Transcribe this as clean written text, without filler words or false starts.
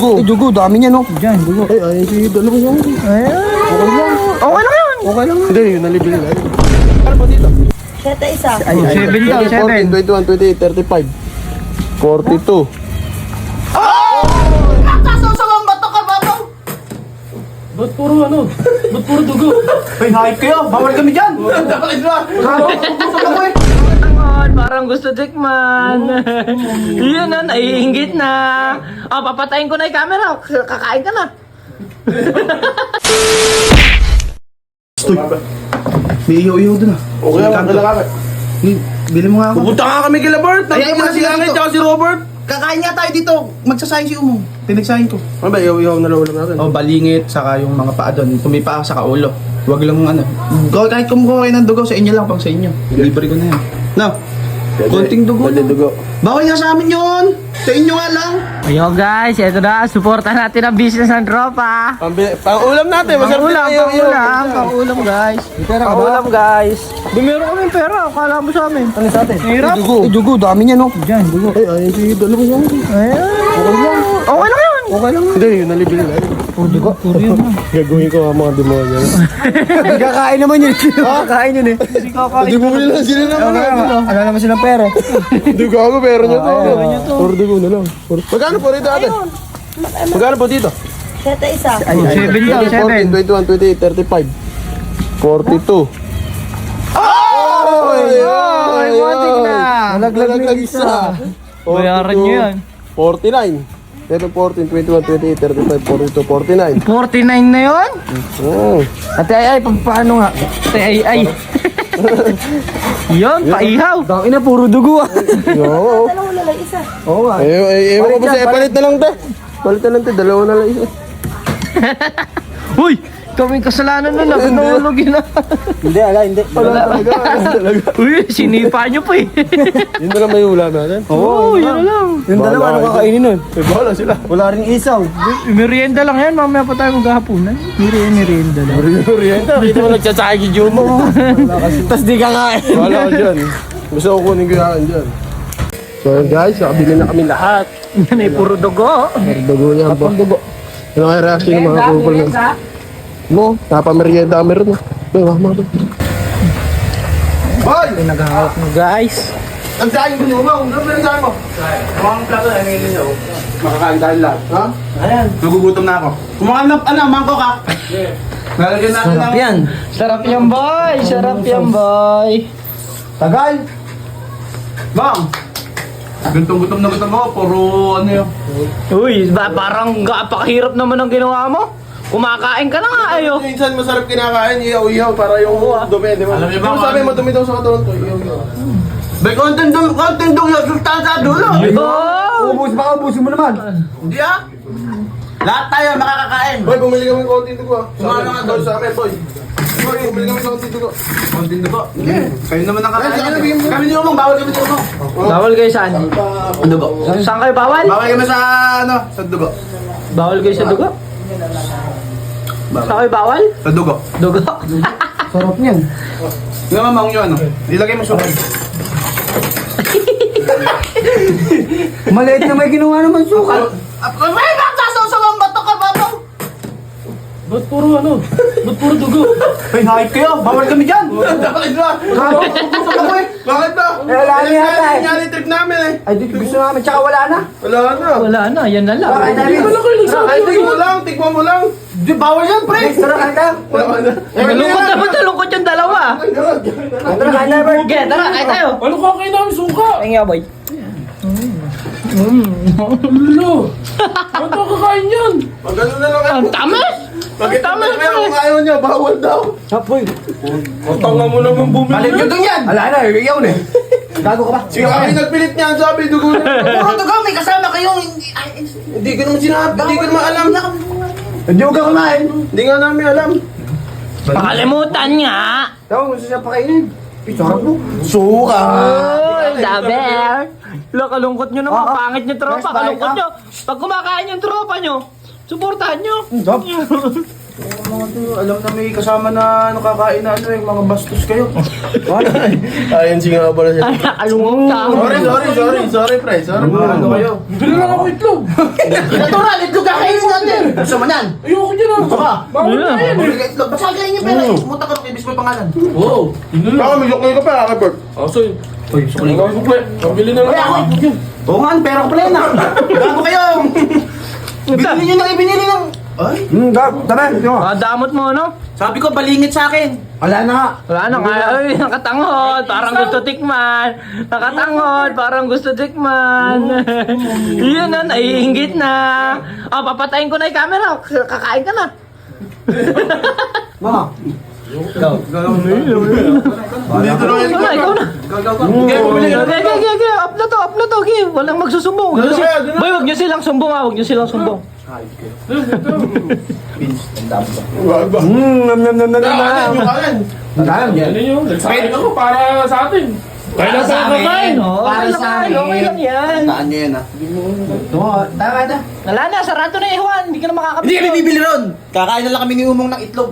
Ay, dugo, dami niya, no? Diyan, dugo. Ay, dalawa yan. Okay lang. Okay lang yun. Okay lang. Hindi, yun nalibili na. Ano ba dito? Seta isa. Ay, 7 daw, 7. 21, 28, 35. 42. Kasusawang bato ka, babaw! Ba't puro ano? Ba't puro dugo? Ay, hype kayo. Bawal kami dyan. Dapat ba? Parang gusto tikman. Iyon na, naiinggit na. Oh, papatayin ko na yung camera. Kakain ka na. May iyo-iyo doon ah. Okay lang, kailangan. Bili mo nga ako. Pupunta nga kami kay Labert. Ay, Nandiyan na si sila Angel dito. tsaka si Robert. Kakain nga tayo dito. Magsasayang si Umo. Pinagsahin ko. Ano ba, ihaw na lang natin? Oh, balingit, saka yung mga paa doon. Tumipa saka ulo. Huwag lang ano. Kahit kumukuha kayo ng dugo, sa inyo lang, pang sa inyo. Libre ko na yan. No? Konting dugo. Konting dugo. Bawal nga sa amin yun. Sa inyo nga lang. Ayun guys, eto na. Supportan natin ang business ng tropa. Pang-ulam natin. Masarap din Pang-ulam guys. Pang-ulam guys. Dumero kami pera. Akala mo sa amin. Ano sa atin? Hirap. Ay, dugo, dami niya, no? Diyan, dugo. Ay, dalawa yan. Okay lang. Okay lang yun. Okay lang. Hindi, yun nalibili na. Puro dugo. Puro yun. Gagawin ko ang mga demonyo. Kakain naman yun. Kakain yun eh. Hindi bumili lang sila naman. Ano naman silang pera? Dugo ako, pero nyo to. Meron nyo to. Puro dugo na lang. Magkano po rito ate? Magkano po dito? Seta isa. Ay, 7 daw, 7. 21, 28, 35. 42. Ay, matik na. Nalaglag isa. Bayaran nyo yan. 49. 7, 14, 21, 28, 35, 42, 49. 49 na yun? Oh. Ate ay, paano nga? Ate ay. Yun, paihaw. Dang ina, puro dugo ah. Yo. Dalawa lalay isa. Oo nga. Ewan ko ba siya, palit na lang te. Palit na lang te, dalawa na lang isa. Uy, kaming kasalanan nun, nahulog yun ah. Hindi, hindi. Wala talaga. Uy, sinipa nyo pa eh. Yun na lang may ulam natin. Oo, yun na lang. Yung dalawa, ano kakainin nun? Eh, bahala sila. Wala rin isaw. Merienda lang yan, mamaya pa tayo maghahaponan. Merienda lang. Orienta, kita mo nagsasaki yung mo. Tapos di kakain. Wala ko dyan. Gusto ko kunin ko yan dyan. So yun guys, nakabili na kami lahat. Yan ay puro dugo. Dugo niya ba? Dugo. Ano kaya reaction ng mga kupal na? Mo, napamerienda kami rin. Uy, mama ba? Hoy! Ay, naghahawak mo guys. Nagsahin ko niyo ba? Ano ba nagsahin mo? Mga plato na ngayon niyo. Makakain tayo lahat. Ha? Ayan. Nagugutom na ako. Kumakain na, mangko ka. Lalagyan natin Sarap yan. Sarap yan boy. Sarap yan boy. Tagal. Bang! Gutom na gutom ako. Puro ano yun. Uy, parang pakahirap naman ang ginawa mo. Kumakain ka na nga ayo. Minsan masarap kinakain, ihaw-ihaw para yung dumi, di ba? Alam niyo ba Di kung sabi ano? madumi daw sa katawan ko, ihaw-ihaw. May konting yung sustansya dulo. Oh! Ubusin mo naman. Hindi ah. Lahat tayo makakakain. Boy, bumili kami ng konting dugo. Sumama nga doon. Sa amin, boy. Boy, bumili kami ng konting dugo. Konting dugo. Kayo naman ang Ay, kakain. saan nabigyan mo? Kami ni Umang, bawal kami ni Umang. Bawal kayo saan? Dugo. Saan kayo bawal? Bawal kami sa ano, sa dugo. Bawal kayo sa dugo? Saan kayo bawal? Sa dugo. Dugo? Sarap niyan. Nga mamang yun ano. Ilagay mo suka. Maliit na may ginawa naman suka. May kasusawang bato ka, babaw! Ba't puro ano? Ba't puro dugo? Ay, hype kayo. Bawal kami dyan. Bakit ba? Bakit ba? wala na yata eh. Nangyari trip namin eh. Ay, dito gusto namin. Tsaka wala na. Wala na. Wala na, yan na lang. Ay, tigmo mo lang. Di, bawal yan, pre. Tara, kain tayo. Wala na. Malungkot na ba't nalungkot yung dalawa? Tara, kain tayo, Bert. Okay, tara, kain tayo. Ano ka kayo namin suka? Ay nga boy. Lolo! Ba't ako kakain yan? Pag gano'n na lang. Ang tamas! Bakit naman kung ayaw niya, bawal daw. Hapoy. Tanga mo naman bumili. Balik nyo doon yan. Wala na, iyaw na eh. Gago ka ba? Sige, kami nagpilit niyan, sabi, dugo na. Puro dugo, may kasama kayo. Hindi ko naman sinabi, hindi ko naman alam. Hindi mo ka kumain. Hindi nga namin alam. Pakalimutan nga! Tawag mo siya pakainin. Sarap mo. Suka. Oh, daber! Wala, kalungkot nyo naman. Oo. Pangit nyo tropa, Yes, kalungkot bye, nyo. Pag kumakain yung tropa nyo, suportahan nyo. Stop. Alam na may kasama na kakain na yung mga bastos kayo. Ayun, sige nga pala siya. Ay, alungong ka. Sorry, pre. Sorry. Ano kayo? Bili lang ako itlog. Natural, itlog kakainin natin. Gusto mo yan? Ayoko dyan ah. Baka. Bawal na yan eh. Bumili ka itlog. Basta kainin niyo pera. Pumunta ka kay Bispo pangalan. Oo. Yun na lang. Baka may joke ka pa, Robert. Aso yun. Uy, sukuli Ako sukle. Pabili na lang Kaya ako. ako itlog yun. Oo nga, pera ko pala yan ah. Gago kayo. Binili niyo lang ibinili ng... Ay, Tara, ito. Damot mo, no? sabi ko balingit sa akin. Wala na nga. Wala na nga. Ay, nakatanghod. Parang gusto tikman. Nakatanghod. Parang gusto tikman. Yun na, naiinggit na. Oh, papatayin ko na yung camera. Kakain ka na. Mama. Go. Dito na yun. Ikaw na, ikaw na. Okay, bumili ka. Okay. Up na to. Okay. Walang magsusumbong. Boy, wag nyo silang sumbong ha. Wag nyo silang sumbong. Ano yun? Nagsakin ako para sa atin. Kaya na tayo kakain. Para sa amin. Okay lang yan. Taan niyo yan ah. Tama na. Wala na. Sarado na Juan. Hindi ka na makakapit. Hindi kami bibili ron. Kakain na lang kami ni Umong ng itlog.